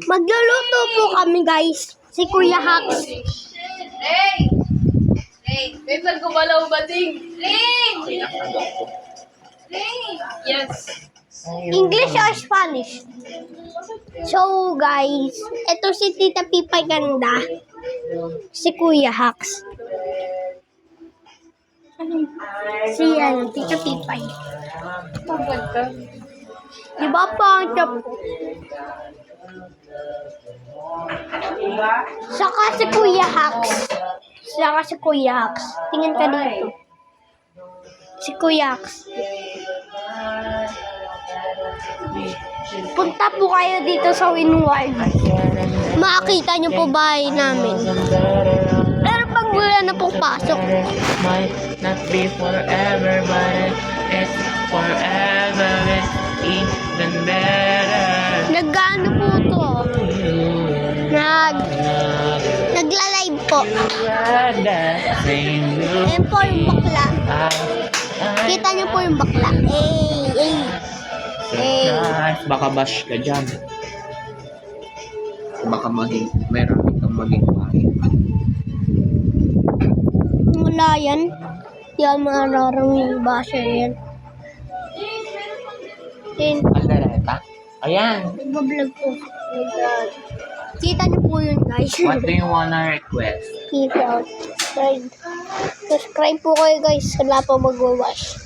Magluluto po kami, guys. Si Kuya Hacks. Hey! Wait lang gumalaw ba, Ting? Ring! Ring! Yes. English or Spanish? So, guys, ito si Tita Pipay Ganda. Si Kuya Hacks. Si Tita Pipay. Pagod ka. Di ba pang Saka si Kuya Hacks. Tingin ka dito. Si Kuya Hacks. Punta po kayo dito sa Winward. Makakita niyo po bahay namin. Pero pag wala na pong pasok. Might not be forever, but it's forever. It's even better. Nag-ano po to? Nagla-live po. Ayan po yung bakla. Kita niyo po yung bakla. Baka bash ka dyan. Baka meron kang maging pahit. Wala yan. Di ako mararang yung basher yan. Aldereta? Ayan. Nag-vlog po. Kita niyo po yun, guys. What do you wanna request? Peace out. Subscribe po kayo, guys. Wala pa mag-wash.